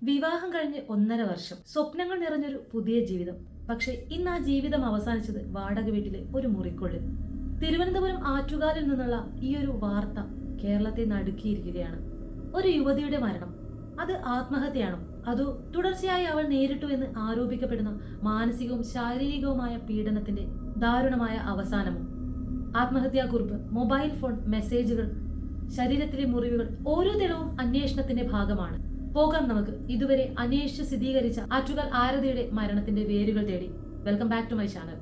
വിവാഹം കഴിഞ്ഞ് 1.5 വർഷം, സ്വപ്നങ്ങൾ നിറഞ്ഞൊരു പുതിയ ജീവിതം. പക്ഷെ ഇന്ന് ആ ജീവിതം അവസാനിച്ചത് വാടക വീട്ടിലെ ഒരു മുറിക്കുള്ളിൽ. തിരുവനന്തപുരം ആറ്റുകാലിൽ നിന്നുള്ള ഈ ഒരു വാർത്ത കേരളത്തെ നടുക്കിയിരിക്കുകയാണ്. ഒരു യുവതിയുടെ മരണം. അത് ആത്മഹത്യയാണോ, അതോ തുടർച്ചയായി അവൾ നേരിട്ടു എന്ന് ആരോപിക്കപ്പെടുന്ന മാനസികവും ശാരീരികവുമായ പീഡനത്തിന്റെ ദാരുണമായ അവസാനമോ? ആത്മഹത്യാക്കുറിപ്പ്, മൊബൈൽ ഫോൺ മെസ്സേജുകൾ, ശരീരത്തിലെ മുറിവുകൾ, ഓരോ തെളിവും അന്വേഷണത്തിന്റെ ഭാഗമാണ്. പോകാം നമുക്ക് ഇതുവരെ അന്വേഷിച്ച് സ്ഥിരീകരിച്ച ആറ്റുകാൽ ആരതിയുടെ മരണത്തിന്റെ വേരുകൾ തേടി. Welcome back to my channel.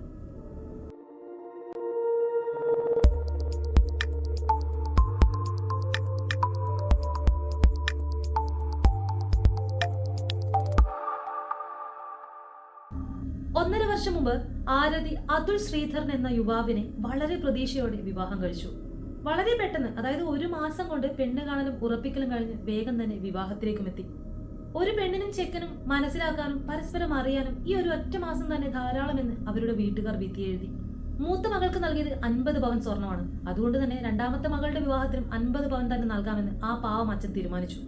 ഒന്നര വർഷം മുമ്പ് ആരതി അതുൽ ശ്രീധരൻ എന്ന യുവാവിനെ വളരെ പ്രതീക്ഷയോടെ വിവാഹം കഴിച്ചു. വളരെ പെട്ടെന്ന്, അതായത് 1 മാസം കൊണ്ട് പെണ്ണ് കാണലും ഉറപ്പിക്കലും കഴിഞ്ഞ് വേഗം തന്നെ വിവാഹത്തിലേക്കും എത്തി. ഒരു പെണ്ണിനും ചെക്കനും മനസ്സിലാക്കാനും പരസ്പരം അറിയാനും ഈ ഒരു ഒറ്റ മാസം തന്നെ ധാരാളമെന്ന് അവരുടെ വീട്ടുകാർ വിധി എഴുതി. മൂത്ത മകൾക്ക് നൽകിയത് 50 പവൻ സ്വർണ്ണമാണ്. അതുകൊണ്ട് തന്നെ രണ്ടാമത്തെ മകളുടെ വിവാഹത്തിനും 50 പവൻ തന്നെ നൽകാമെന്ന് ആ പാവം അച്ഛൻ തീരുമാനിച്ചു.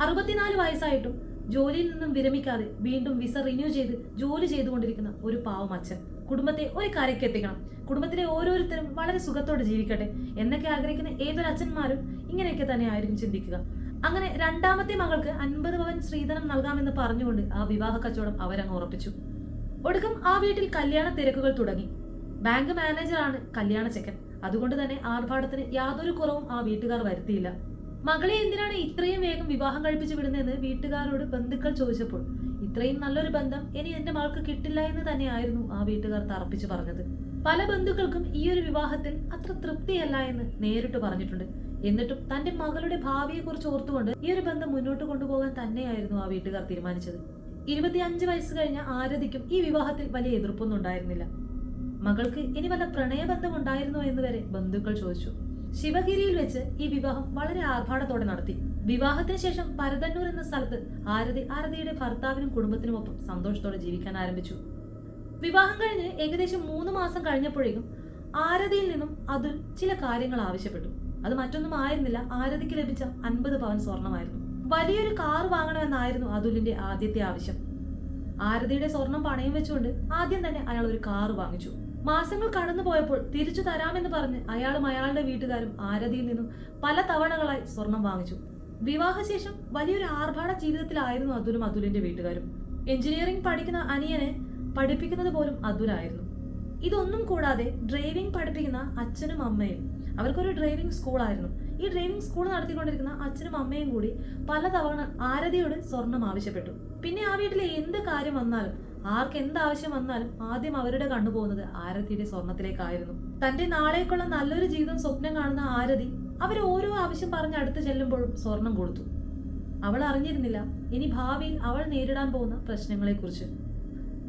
64 വയസ്സായിട്ടും ജോലിയിൽ നിന്നും വിരമിക്കാതെ വീണ്ടും വിസ റിന്യൂ ചെയ്ത് ജോലി ചെയ്തുകൊണ്ടിരിക്കുന്ന ഒരു പാവം അച്ഛൻ കുടുംബത്തെ ഒരു കരയ്ക്ക് എത്തിക്കണം, കുടുംബത്തിലെ ഓരോരുത്തരും വളരെ സുഖത്തോടെ ജീവിക്കട്ടെ എന്നൊക്കെ ആഗ്രഹിക്കുന്ന ഏതൊരു അച്ഛന്മാരും ഇങ്ങനെയൊക്കെ തന്നെ ആയിരിക്കും ചിന്തിക്കുക. അങ്ങനെ രണ്ടാമത്തെ മകൾക്ക് 50 പവൻ സ്ത്രീധനം നൽകാമെന്ന് പറഞ്ഞുകൊണ്ട് ആ വിവാഹ കച്ചവടം അവരങ്ങ് ഉറപ്പിച്ചു. ഒടുക്കം ആ വീട്ടിൽ കല്യാണ തിരക്കുകൾ തുടങ്ങി. ബാങ്ക് മാനേജറാണ് കല്യാണ ചെക്കൻ. അതുകൊണ്ട് തന്നെ ആർഭാടത്തിന് യാതൊരു കുറവും ആ വീട്ടുകാർ വരുത്തിയില്ല. മകളെ എന്തിനാണ് ഇത്രയും വേഗം വിവാഹം കഴിപ്പിച്ചു വിടുന്നതെന്ന് വീട്ടുകാരോട് ബന്ധുക്കൾ ചോദിച്ചപ്പോൾ ഇത്രയും നല്ലൊരു ബന്ധം ഇനി എന്റെ മകൾക്ക് കിട്ടില്ല എന്ന് തന്നെയായിരുന്നു ആ വീട്ടുകാർ തറപ്പിച്ചു പറഞ്ഞത്. പല ബന്ധുക്കൾക്കും ഈ ഒരു വിവാഹത്തിൽ അത്ര തൃപ്തിയല്ല എന്ന് നേരിട്ട് പറഞ്ഞിട്ടുണ്ട്. എന്നിട്ടും തന്റെ മകളുടെ ഭാവിയെ കുറിച്ച് ഓർത്തുകൊണ്ട് ഈ ഒരു ബന്ധം മുന്നോട്ട് കൊണ്ടുപോകാൻ തന്നെയായിരുന്നു ആ വീട്ടുകാർ തീരുമാനിച്ചത്. 25 വയസ്സ് കഴിഞ്ഞ ആരതിക്കും ഈ വിവാഹത്തിൽ വലിയ എതിർപ്പൊന്നും ഉണ്ടായിരുന്നില്ല. മകൾക്ക് ഇനി വല്ല പ്രണയബന്ധം ഉണ്ടായിരുന്നോ എന്ന് വരെ ബന്ധുക്കൾ ചോദിച്ചു. ശിവഗിരിയിൽ വെച്ച് ഈ വിവാഹം വളരെ ആർഭാടത്തോടെ നടത്തി. വിവാഹത്തിന് ശേഷം പരതന്നൂർ എന്ന സ്ഥലത്ത് ആരതിയുടെ ഭർത്താവിനും കുടുംബത്തിനുമൊപ്പം സന്തോഷത്തോടെ ജീവിക്കാൻ ആരംഭിച്ചു. വിവാഹം കഴിഞ്ഞ് ഏകദേശം 3 മാസം കഴിഞ്ഞപ്പോഴേക്കും ആരതിയിൽ നിന്നും അതുൽ ചില കാര്യങ്ങൾ ആവശ്യപ്പെട്ടു. അത് മറ്റൊന്നും ആയിരുന്നില്ല, ആരതിക്ക് ലഭിച്ച 50 പവൻ സ്വർണമായിരുന്നു. വലിയൊരു കാർ വാങ്ങണമെന്നായിരുന്നു അതുലിന്റെ ആദ്യത്തെ ആവശ്യം. ആരതിയുടെ സ്വർണം പണയം വെച്ചുകൊണ്ട് ആദ്യം തന്നെ അയാൾ ഒരു കാർ വാങ്ങിച്ചു. മാസങ്ങൾ കടന്നു പോയപ്പോൾ തിരിച്ചു തരാമെന്ന് പറഞ്ഞ് അയാളും അയാളുടെ വീട്ടുകാരും ആരതിയിൽ നിന്നും പല തവണകളായി സ്വർണം വാങ്ങിച്ചു. വിവാഹശേഷം വലിയൊരു ആർഭാട ജീവിതത്തിലായിരുന്നു അതുലും അതുലിന്റെ വീട്ടുകാരും. എഞ്ചിനീയറിംഗ് പഠിക്കുന്ന അനിയനെ പഠിപ്പിക്കുന്നത് പോലും അതുലായിരുന്നു. ഇതൊന്നും കൂടാതെ ഡ്രൈവിംഗ് പഠിപ്പിക്കുന്ന അച്ഛനും അമ്മയും, അവർക്കൊരു ഡ്രൈവിംഗ് സ്കൂളായിരുന്നു. ഈ ഡ്രൈവിംഗ് സ്കൂൾ നടത്തിക്കൊണ്ടിരിക്കുന്ന അച്ഛനും അമ്മയും കൂടി പലതവണ ആരതിയോട് സ്വർണം ആവശ്യപ്പെട്ടു. പിന്നെ ആ വീട്ടിലെ എന്ത് കാര്യം വന്നാലും, ആർക്ക് എന്താവശ്യം വന്നാലും ആദ്യം അവരുടെ കണ്ണു പോകുന്നത് ആരതിയുടെ സ്വർണത്തിലേക്കായിരുന്നു. തന്റെ നാളേക്കുള്ള നല്ലൊരു ജീവിതം സ്വപ്നം കാണുന്ന ആരതി അവർ ഓരോ ആവശ്യം പറഞ്ഞ് അടുത്ത് ചെല്ലുമ്പോഴും സ്വർണം കൊടുത്തു. അവൾ അറിഞ്ഞിരുന്നില്ല ഇനി ഭാവിയിൽ അവൾ നേരിടാൻ പോകുന്ന പ്രശ്നങ്ങളെ കുറിച്ച്.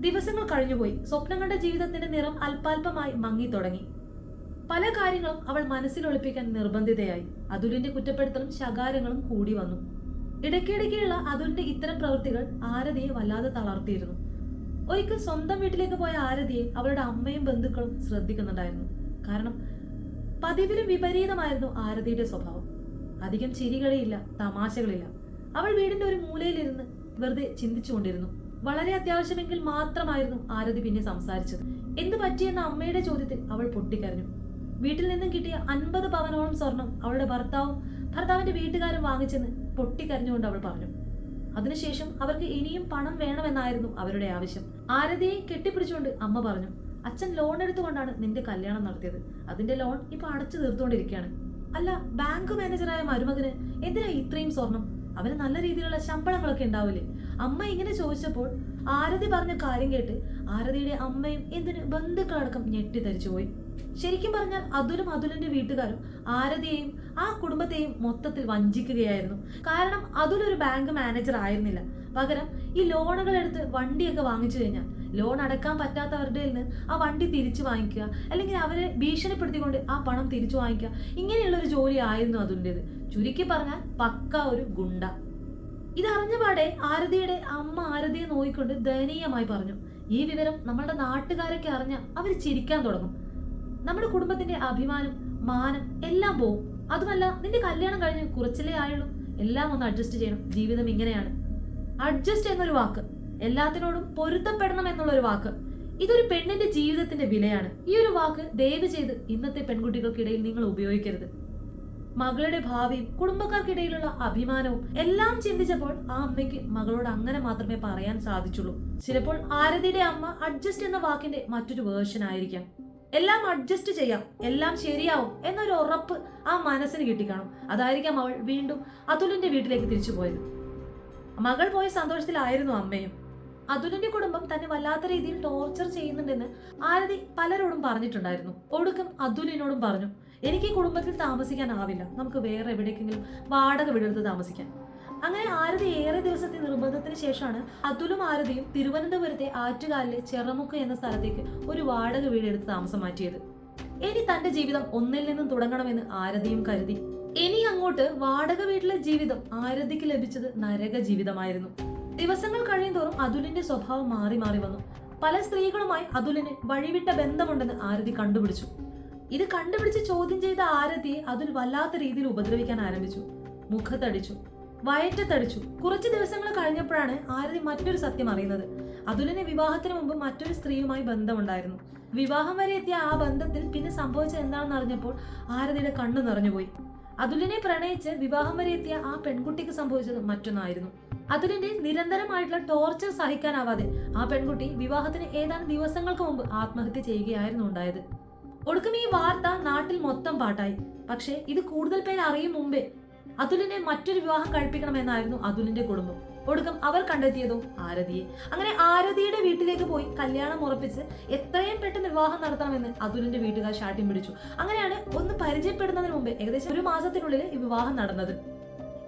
ദിവസങ്ങൾ കഴിഞ്ഞുപോയി. സ്വപ്നങ്ങളുടെ ജീവിതത്തിന്റെ നിറം അല്പാൽപമായി മങ്ങി തുടങ്ങി. പല കാര്യങ്ങളും അവൾ മനസ്സിൽ ഒളിപ്പിക്കാൻ നിർബന്ധിതയായി. അതുലിന്റെ കുറ്റപ്പെടുത്തലും ശകാരങ്ങളും കൂടി വന്നു. ഇടയ്ക്കിടയ്ക്കുള്ള അതുലിന്റെ ഇത്തരം പ്രവൃത്തികൾ ആരതിയെ വല്ലാതെ തളർത്തിയിരുന്നു. ഒരിക്കൽ സ്വന്തം വീട്ടിലേക്ക് പോയ ആരതിയെ അവളുടെ അമ്മയും ബന്ധുക്കളും ശ്രദ്ധിക്കുന്നുണ്ടായിരുന്നു. കാരണം പതിവിലും വിപരീതമായിരുന്നു ആരതിയുടെ സ്വഭാവം. അധികം ചിരികളില്ല, തമാശകളില്ല. അവൾ വീടിന്റെ ഒരു മൂലയിലിരുന്ന് വെറുതെ ചിന്തിച്ചുകൊണ്ടിരുന്നു. വളരെ അത്യാവശ്യമെങ്കിൽ മാത്രമായിരുന്നു ആരതി പിന്നെ സംസാരിച്ചത്. എന്ത് പറ്റിയെന്ന അമ്മയുടെ ചോദ്യത്തിൽ അവൾ പൊട്ടിക്കരഞ്ഞു. വീട്ടിൽ നിന്നും കിട്ടിയ 50 പവനോളം സ്വർണം അവളുടെ ഭർത്താവിന്റെ വീട്ടുകാരും വാങ്ങിച്ചെന്ന് പൊട്ടിക്കരഞ്ഞുകൊണ്ട് അവൾ പറഞ്ഞു. അതിനുശേഷം അവർക്ക് ഇനിയും പണം വേണമെന്നായിരുന്നു അവരുടെ ആവശ്യം. ആരതിയെ കെട്ടിപ്പിടിച്ചുകൊണ്ട് അമ്മ പറഞ്ഞു, അച്ഛൻ ലോൺ എടുത്തുകൊണ്ടാണ് നിന്റെ കല്യാണം നടത്തിയത്. അതിന്റെ ലോൺ ഇപ്പൊ അടച്ചു തീർത്തുകൊണ്ടിരിക്കുകയാണ്. അല്ല, ബാങ്ക് മാനേജറായ മരുമകന് എന്തിനാ ഇത്രയും സ്വർണം? അവന് നല്ല രീതിയിലുള്ള ശമ്പളങ്ങളൊക്കെ ഉണ്ടാവില്ലേ? അമ്മ ഇങ്ങനെ ചോദിച്ചപ്പോൾ ആരതി പറഞ്ഞ കാര്യം കേട്ട് ആരതിയുടെ അമ്മയും എന്തിന് ബന്ധുക്കളടക്കം ഞെട്ടിത്തരിച്ചുപോയി. ശരിക്കും പറഞ്ഞാൽ അതുലും അതുലിന്റെ വീട്ടുകാരും ആരതിയെയും ആ കുടുംബത്തെയും മൊത്തത്തിൽ വഞ്ചിക്കുകയായിരുന്നു. കാരണം അതുലൊരു ബാങ്ക് മാനേജർ ആയിരുന്നില്ല. പകരം ഈ ലോണുകൾ എടുത്ത് വണ്ടിയൊക്കെ വാങ്ങിച്ചു കഴിഞ്ഞാൽ ലോൺ അടക്കാൻ പറ്റാത്തവരുടെ നിന്ന് ആ വണ്ടി തിരിച്ചു വാങ്ങിക്കുക, അല്ലെങ്കിൽ അവരെ ഭീഷണിപ്പെടുത്തിക്കൊണ്ട് ആ പണം തിരിച്ചു വാങ്ങിക്കുക, ഇങ്ങനെയുള്ള ഒരു ജോലി ആയിരുന്നു അതുലിൻ്റെത്. ചുരുക്കി പറഞ്ഞാൽ പക്ക ഒരു ഗുണ്ട. ഇതറിഞ്ഞ പാടെ ആരതിയുടെ അമ്മ ആരതിയെ നോക്കിക്കൊണ്ട് ദയനീയമായി പറഞ്ഞു, ഈ വിവരം നമ്മളുടെ നാട്ടുകാരൊക്കെ അറിഞ്ഞാൽ അവർ ചിരിക്കാൻ തുടങ്ങും. നമ്മുടെ കുടുംബത്തിന്റെ അഭിമാനം, മാനം എല്ലാം പോവും. അതുമല്ല, നിന്റെ കല്യാണം കഴിഞ്ഞ് കുറച്ചല്ലേ ആയുള്ളൂ, എല്ലാം ഒന്ന് അഡ്ജസ്റ്റ് ചെയ്യണം, ജീവിതം ഇങ്ങനെയാണ്. അഡ്ജസ്റ്റ് എന്നൊരു വാക്ക്, എല്ലാത്തിനോടും പൊരുത്തപ്പെടണം എന്നുള്ളൊരു വാക്ക്, ഇതൊരു പെണ്ണിന്റെ ജീവിതത്തിന്റെ വിലയാണ്. ഈ ഒരു വാക്ക് ദയവ് ചെയ്ത് ഇന്നത്തെ പെൺകുട്ടികൾക്കിടയിൽ നിങ്ങൾ ഉപയോഗിക്കരുത്. മകളുടെ ഭാവിയും കുടുംബക്കാർക്കിടയിലുള്ള അഭിമാനവും എല്ലാം ചിന്തിച്ചപ്പോൾ ആ അമ്മയ്ക്ക് മകളോട് അങ്ങനെ മാത്രമേ പറയാൻ സാധിച്ചുള്ളൂ. ചിലപ്പോൾ ആരതിയുടെ അമ്മ അഡ്ജസ്റ്റ് എന്ന വാക്കിന്റെ മറ്റൊരു വേർഷൻ ആയിരിക്കാം. എല്ലാം അഡ്ജസ്റ്റ് ചെയ്യാം, എല്ലാം ശരിയാവും എന്നൊരു ഉറപ്പ് ആ മനസ്സിന് കിട്ടിക്കാണും. അതായിരിക്കാം അവൾ വീണ്ടും അതുലിന്റെ വീട്ടിലേക്ക് തിരിച്ചു പോയത്. മകൾ പോയ സന്തോഷത്തിലായിരുന്നു അമ്മയും. അതുലിന്റെ കുടുംബം തന്നെ വല്ലാത്ത രീതിയിൽ ടോർച്ചർ ചെയ്യുന്നുണ്ടെന്ന് ആരതി പലരോടും പറഞ്ഞിട്ടുണ്ടായിരുന്നു. ഒടുക്കം അതുലിനോടും പറഞ്ഞു, എനിക്ക് ഈ കുടുംബത്തിൽ താമസിക്കാനാവില്ല, നമുക്ക് വേറെ എവിടേക്കെങ്കിലും വാടക വീടെടുത്ത് താമസിക്കാം. അങ്ങനെ ആരതി ഏറെ ദിവസത്തെ നിർബന്ധത്തിന് ശേഷമാണ് അതുലും ആരതിയും തിരുവനന്തപുരത്തെ ആറ്റുകാലിലെ ചെറമുക്ക് എന്ന സ്ഥലത്തേക്ക് ഒരു വാടക വീടെടുത്ത് താമസം മാറ്റിയത്. ഇനി തന്റെ ജീവിതം ഒന്നിൽ നിന്നും തുടങ്ങണമെന്ന് ആരതിയും കരുതി. ഇനി അങ്ങോട്ട് വാടക വീട്ടിലെ ജീവിതം ആരതിക്ക് ലഭിച്ചത് നരക ജീവിതമായിരുന്നു. ദിവസങ്ങൾ കഴിയുന്തോറും അതുലിന്റെ സ്വഭാവം മാറി മാറി വന്നു. പല സ്ത്രീകളുമായി അതുലിന് വഴിവിട്ട ബന്ധമുണ്ടെന്ന് ആരതി കണ്ടുപിടിച്ചു. ഇത് കണ്ടുപിടിച്ച് ചോദ്യം ചെയ്ത ആരതിയെ അതുൽ വല്ലാത്ത രീതിയിൽ ഉപദ്രവിക്കാൻ ആരംഭിച്ചു. മുഖത്തടിച്ചു, വയറ്റത്തടിച്ചു. കുറച്ച് ദിവസങ്ങൾ കഴിഞ്ഞപ്പോഴാണ് ആരതി മറ്റൊരു സത്യം അറിയുന്നത്. അതുലിന് വിവാഹത്തിന് മുമ്പ് മറ്റൊരു സ്ത്രീയുമായി ബന്ധമുണ്ടായിരുന്നു. വിവാഹം വരെ എത്തിയ ആ ബന്ധത്തിൽ പിന്നെ സംഭവിച്ചത് എന്താണെന്ന് അറിഞ്ഞപ്പോൾ ആരതിയുടെ കണ്ണു നിറഞ്ഞുപോയി. അതുലിനെ പ്രണയിച്ച് വിവാഹം വരെ എത്തിയ ആ പെൺകുട്ടിക്ക് സംഭവിച്ചത് മറ്റൊന്നായിരുന്നു. അതുലിന്റെ നിരന്തരമായിട്ടുള്ള ടോർച്ചർ സഹിക്കാനാവാതെ ആ പെൺകുട്ടി വിവാഹത്തിന് ഏതാനും ദിവസങ്ങൾക്ക് മുമ്പ് ആത്മഹത്യ ചെയ്യുകയായിരുന്നു ഉണ്ടായത്. ഒടുക്കം ഈ വാർത്ത നാട്ടിൽ മൊത്തം പാട്ടായി. പക്ഷേ ഇത് കൂടുതൽ പേര് അറിയും മുമ്പേ അതുലിനെ മറ്റൊരു വിവാഹം കഴിപ്പിക്കണമെന്നായിരുന്നു അതുലിന്റെ കുടുംബം. ഒടുക്കം അവർ കണ്ടെത്തിയതോ ആരതിയെ. അങ്ങനെ ആരതിയുടെ വീട്ടിലേക്ക് പോയി കല്യാണം ഉറപ്പിച്ച് എത്രയും പെട്ടെന്ന് വിവാഹം നടത്തണമെന്ന് അതുലിന്റെ വീട്ടുകാർ ശാഠ്യം പിടിച്ചു. അങ്ങനെയാണ് ഒന്ന് പരിചയപ്പെടുന്നതിന് മുമ്പ് ഏകദേശം ഒരു മാസത്തിനുള്ളിൽ ഈ വിവാഹം നടന്നത്.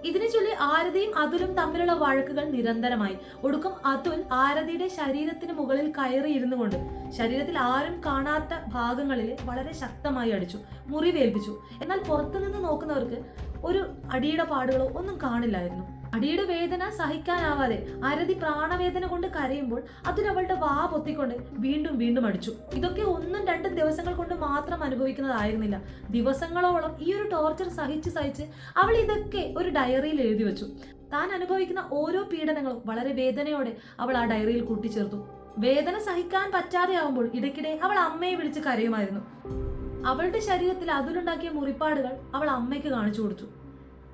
ഇതിനെ ചൊല്ലി ആരതിയും അതുലും തമ്മിലുള്ള വഴക്കുകൾ നിരന്തരമായി. ഒടുക്കം അതുൽ ആരതിയുടെ ശരീരത്തിന് മുകളിൽ കയറി ഇരുന്നു കൊണ്ട് ശരീരത്തിൽ ആരും കാണാത്ത ഭാഗങ്ങളിൽ വളരെ ശക്തമായി അടിച്ചു, മുറിവേൽപ്പിച്ചു. എന്നാൽ പുറത്തുനിന്ന് നോക്കുന്നവർക്ക് ഒരു അടിയുടെ പാടുകളോ ഒന്നും കാണില്ലായിരുന്നു. അടിയുടെ വേദന സഹിക്കാനാവാതെ ആരതി പ്രാണവേദന കൊണ്ട് കരയുമ്പോൾ അതുൽ അവളുടെ വാ പൊത്തിക്കൊണ്ട് വീണ്ടും വീണ്ടും അടിച്ചു. ഇതൊക്കെ ഒന്നും രണ്ടും ദിവസങ്ങൾ കൊണ്ട് മാത്രം അനുഭവിക്കുന്നതായിരുന്നില്ല. ദിവസങ്ങളോളം ഈ ഒരു ടോർച്ചർ സഹിച്ച് അവൾ ഇതൊക്കെ ഒരു ഡയറിയിൽ എഴുതി വെച്ചു. താൻ അനുഭവിക്കുന്ന ഓരോ പീഡനങ്ങളും വളരെ വേദനയോടെ അവൾ ആ ഡയറിയിൽ കൂട്ടിച്ചേർത്തു. വേദന സഹിക്കാൻ പറ്റാതെ ആവുമ്പോൾ ഇടയ്ക്കിടെ അവൾ അമ്മയെ വിളിച്ച് കരയുമായിരുന്നു. അവളുടെ ശരീരത്തിൽ അതുലുണ്ടാക്കിയ മുറിപ്പാടുകൾ അവൾ അമ്മയ്ക്ക് കാണിച്ചു കൊടുത്തു.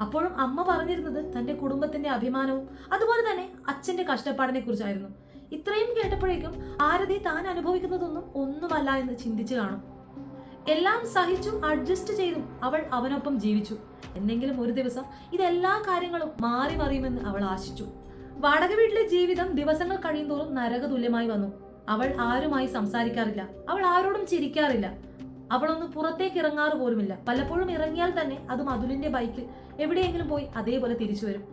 അപ്പോഴും അമ്മ പറഞ്ഞിരുന്നത് തന്റെ കുടുംബത്തിന്റെ അഭിമാനവും അതുപോലെ തന്നെ അച്ഛന്റെ കഷ്ടപ്പാടിനെ കുറിച്ചായിരുന്നു. ഇത്രയും കേട്ടപ്പോഴേക്കും ആരതി താൻ അനുഭവിക്കുന്നതൊന്നും ഒന്നുമല്ല എന്ന് ചിന്തിച്ചു കാണും. എല്ലാം സഹിച്ചും അഡ്ജസ്റ്റ് ചെയ്തും അവൾ അവനൊപ്പം ജീവിച്ചു. എന്നെങ്കിലും ഒരു ദിവസം ഇതെല്ലാ കാര്യങ്ങളും മാറി മറിയുമെന്ന് അവൾ ആശിച്ചു. വാടക വീട്ടിലെ ജീവിതം ദിവസങ്ങൾ കഴിയുന്തോറും നരകതുല്യമായി വന്നു. അവൾ ആരുമായി സംസാരിക്കാറില്ല, അവൾ ആരോടും ചിരിക്കാറില്ല, അവളൊന്ന് പുറത്തേക്ക് ഇറങ്ങാറ് പോലുമില്ല. പലപ്പോഴും ഇറങ്ങിയാൽ തന്നെ അതും അതുലിന്റെ ബൈക്കിൽ എവിടെയെങ്കിലും പോയി അതേപോലെ തിരിച്ചു വരും.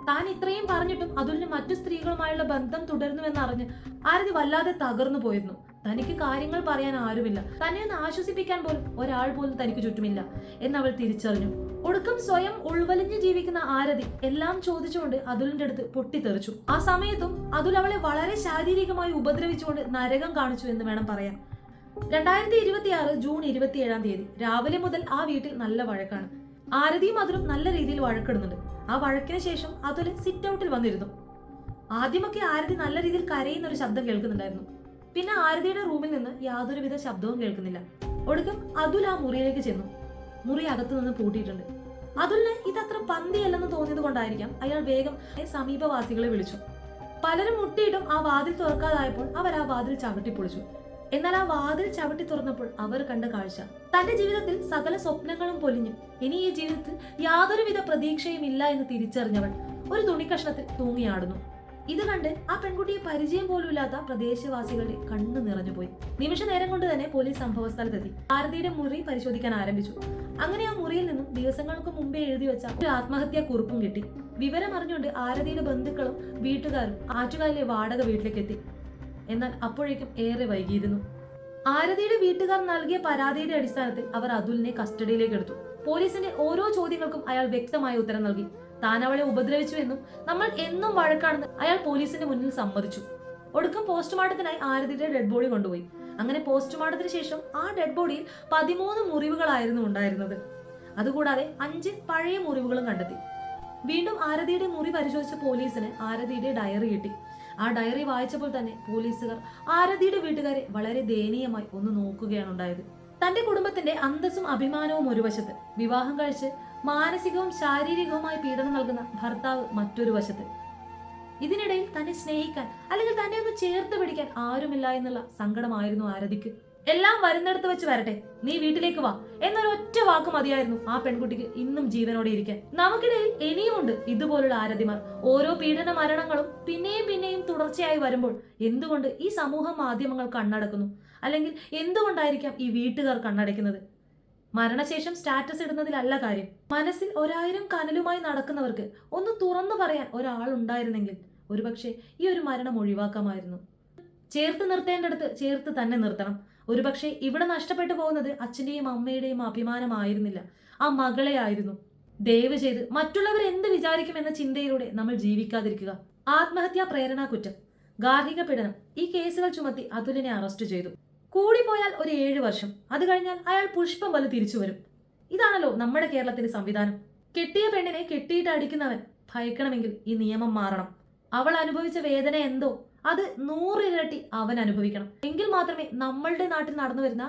താൻ ഇത്രയും പറഞ്ഞിട്ടും അതുലിന് മറ്റു സ്ത്രീകളുമായുള്ള ബന്ധം തുടരുന്നുവെന്നറിഞ്ഞ് ആരതി വല്ലാതെ തകർന്നു പോയിരുന്നു. തനിക്ക് കാര്യങ്ങൾ പറയാൻ ആരുമില്ല, തന്നെ ഒന്ന് ആശ്വസിപ്പിക്കാൻ പോലും ഒരാൾ പോലും തനിക്ക് ചുറ്റുമില്ല എന്നവൾ തിരിച്ചറിഞ്ഞു. ഒടുക്കം സ്വയം ഉൾവലിഞ്ഞു ജീവിക്കുന്ന ആരതി എല്ലാം ചോദിച്ചുകൊണ്ട് അതുലിന്റെ അടുത്ത് പൊട്ടിത്തെറിച്ചു. ആ സമയത്തും അതുൽ അവളെ വളരെ ശാരീരികമായി ഉപദ്രവിച്ചുകൊണ്ട് നരകം കാണിച്ചു എന്ന് വേണം പറയാൻ. 2026 ജൂൺ 27 രാവിലെ മുതൽ ആ വീട്ടിൽ നല്ല വഴക്കാണ്. ആരതിയും അതുലും നല്ല രീതിയിൽ വഴക്കിടുന്നുണ്ട്. ആ വഴക്കിന് ശേഷം അതുല് സിറ്റ് ഔട്ടിൽ വന്നിരുന്നു. ആദ്യമൊക്കെ ആരതി നല്ല രീതിയിൽ കരയുന്ന ഒരു ശബ്ദം കേൾക്കുന്നുണ്ടായിരുന്നു. പിന്നെ ആരതിയുടെ റൂമിൽ നിന്ന് യാതൊരുവിധ ശബ്ദവും കേൾക്കുന്നില്ല. ഒടുക്കം അതുൽ ആ മുറിയിലേക്ക് ചെന്നു. മുറി അകത്തു നിന്ന് പൂട്ടിയിട്ടുണ്ട്. അതുലിന് ഇതത്ര പന്തിയല്ലെന്ന് തോന്നിയത് കൊണ്ടായിരിക്കാം അയാൾ വേഗം സമീപവാസികളെ വിളിച്ചു. പലരും മുട്ടിയിട്ടും ആ വാതിൽ തുറക്കാതായപ്പോൾ അവർ ആ വാതിൽ ചവിട്ടി പൊളിച്ചു. എന്നാൽ ആ വാതിൽ ചവിട്ടി തുറന്നപ്പോൾ അവർ കണ്ട കാഴ്ച, തന്റെ ജീവിതത്തിൽ സകല സ്വപ്നങ്ങളും പൊലിഞ്ഞു. ഇനി ഈ ജീവിതത്തിൽ യാതൊരുവിധ പ്രതീക്ഷയും ഇല്ല എന്ന് തിരിച്ചറിഞ്ഞവൾ ഒരു തുണിക്കഷ്ണത്തിൽ തൂങ്ങിയാടുന്നു. ഇത് കണ്ട് ആ പെൺകുട്ടിയെ പരിചയം പോലുമില്ലാത്ത പ്രദേശവാസികളുടെ കണ്ണ് നിറഞ്ഞുപോയി. നിമിഷ നേരം കൊണ്ട് തന്നെ പോലീസ് സംഭവ സ്ഥലത്തെത്തി ആരതിയുടെ മുറി പരിശോധിക്കാൻ ആരംഭിച്ചു. അങ്ങനെ ആ മുറിയിൽ നിന്നും ദിവസങ്ങൾക്ക് മുമ്പേ എഴുതി വെച്ച ഒരു ആത്മഹത്യാ കുറിപ്പും കിട്ടി. വിവരം അറിഞ്ഞുകൊണ്ട് ആരതിയുടെ ബന്ധുക്കളും വീട്ടുകാരും ആറ്റുകാലിലെ വാടക വീട്ടിലേക്ക് എത്തി. എന്നാൽ അപ്പോഴേക്കും ഏറെ വൈകിയിരുന്നു. ആരതിയുടെ വീട്ടുകാർ നൽകിയ പരാതിയുടെ അടിസ്ഥാനത്തിൽ അവർ അതുലിനെ കസ്റ്റഡിയിലേക്ക് എടുത്തു. പോലീസിന്റെ ഓരോ ചോദ്യങ്ങൾക്കും അയാൾ വ്യക്തമായ ഉത്തരം നൽകി. താൻ അവളെ ഉപദ്രവിച്ചു എന്നും നമ്മൾ എന്നും വഴക്കാണെന്ന് അയാൾ പോലീസിന്റെ മുന്നിൽ സമ്മതിച്ചു. ഒടുക്കം പോസ്റ്റ്മോർട്ടത്തിനായി ആരതിയുടെ ഡെഡ് ബോഡി കൊണ്ടുപോയി. അങ്ങനെ പോസ്റ്റ്മോർട്ടത്തിന് ശേഷം ആ ഡെഡ് ബോഡിയിൽ 13 മുറിവുകളായിരുന്നു ഉണ്ടായിരുന്നത്. അതുകൂടാതെ 5 പഴയ മുറിവുകളും കണ്ടെത്തി. വീണ്ടും ആരതിയുടെ മുറി പരിശോധിച്ച പോലീസിന് ആരതിയുടെ ഡയറി കിട്ടി. ആ ഡയറി വായിച്ചപ്പോൾ തന്നെ പോലീസുകാർ ആരതിയുടെ വീട്ടുകാരെ വളരെ ദയനീയമായി ഒന്ന് നോക്കുകയാണ് ഉണ്ടായത്. തന്റെ കുടുംബത്തിന്റെ അന്തസ്സും അഭിമാനവും ഒരു വശത്ത്, വിവാഹം കഴിച്ച് മാനസികവും ശാരീരികവുമായി പീഡനം നൽകുന്ന ഭർത്താവ് മറ്റൊരു വശത്ത്. ഇതിനിടയിൽ തന്നെ സ്നേഹിക്കാൻ അല്ലെങ്കിൽ തന്നെ ഒന്ന് ചേർത്ത് പിടിക്കാൻ ആരുമില്ല എന്നുള്ള സങ്കടമായിരുന്നു ആരതിക്ക്. എല്ലാം വരുന്നിടത്ത് വെച്ച് വരട്ടെ, നീ വീട്ടിലേക്ക് വാ എന്നൊരൊറ്റ വാക്ക് മതിയായിരുന്നു ആ പെൺകുട്ടിക്ക് ഇന്നും ജീവനോടെ ഇരിക്കാൻ. നമുക്കിടയിൽ ഇനിയുമുണ്ട് ഇതുപോലുള്ള ആരതിമാർ. ഓരോ പീഡന മരണങ്ങളും പിന്നെയും പിന്നെയും തുടർച്ചയായി വരുമ്പോൾ എന്തുകൊണ്ട് ഈ സമൂഹ മാധ്യമങ്ങൾ കണ്ണടക്കുന്നു? അല്ലെങ്കിൽ എന്തുകൊണ്ടായിരിക്കാം ഈ വീട്ടുകാർ കണ്ണടയ്ക്കുന്നത്? മരണശേഷം സ്റ്റാറ്റസ് ഇടുന്നതിലല്ല കാര്യം. മനസ്സിൽ 1000 കനലുമായി നടക്കുന്നവർക്ക് ഒന്ന് തുറന്നു പറയാൻ ഒരാൾ ഉണ്ടായിരുന്നെങ്കിൽ ഒരുപക്ഷെ ഈ ഒരു മരണം ഒഴിവാക്കാമായിരുന്നു. ചേർത്ത് നിർത്തേണ്ടടുത്ത് ചേർത്ത് തന്നെ നിർത്തണം. ഒരുപക്ഷെ ഇവിടെ നഷ്ടപ്പെട്ടു പോകുന്നത് അച്ഛന്റെയും അമ്മയുടെയും അഭിമാനമായിരുന്നില്ല, ആ മകളെ ആയിരുന്നു. ദയവ് ചെയ്ത് മറ്റുള്ളവർ എന്ത് വിചാരിക്കുമെന്ന ചിന്തയിലൂടെ നമ്മൾ ജീവിക്കാതിരിക്കുക. ആത്മഹത്യാ പ്രേരണാ കുറ്റം, ഗാർഹിക പീഡനം, ഈ കേസുകൾ ചുമത്തി അതുലിനെ അറസ്റ്റ് ചെയ്തു. കൂടിപ്പോയാൽ ഒരു 7 വർഷം. അത് കഴിഞ്ഞാൽ അയാൾ പുഷ്പം പോലെ തിരിച്ചു വരും. ഇതാണല്ലോ നമ്മുടെ കേരളത്തിന്റെ സംവിധാനം. കെട്ടിയ പെണ്ണിനെ കെട്ടിയിട്ട് അടിക്കുന്നവൻ ഭയക്കണമെങ്കിൽ ഈ നിയമം മാറണം. അവൾ അനുഭവിച്ച വേദന എന്തോ അത് 100 ഇരട്ടി അവൻ അനുഭവിക്കണം. എങ്കിൽ മാത്രമേ നമ്മളുടെ നാട്ടിൽ നടന്നു വരുന്ന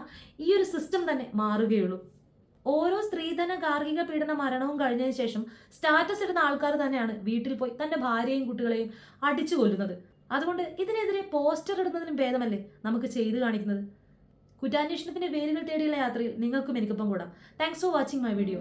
ഈ ഒരു സിസ്റ്റം തന്നെ മാറുകയുള്ളൂ. ഓരോ സ്ത്രീധന ഗാർഹിക പീഡന മരണവും കഴിഞ്ഞതിന് ശേഷം സ്റ്റാറ്റസ് ഇടുന്ന ആൾക്കാർ തന്നെയാണ് വീട്ടിൽ പോയി തന്റെ ഭാര്യയും കുട്ടികളെയും അടിച്ചു കൊല്ലുന്നത്. അതുകൊണ്ട് ഇതിനെതിരെ പോസ്റ്റർ ഇടുന്നതിനും ഭേദമല്ലേ നമുക്ക് ചെയ്തു കാണിക്കുന്നത്. കുറ്റാന്വേഷണത്തിന്റെ വേരുകൾ തേടിയുള്ള യാത്രയിൽ നിങ്ങൾക്കും എനിക്കൊപ്പം കൂടാം. Thanks for watching my video.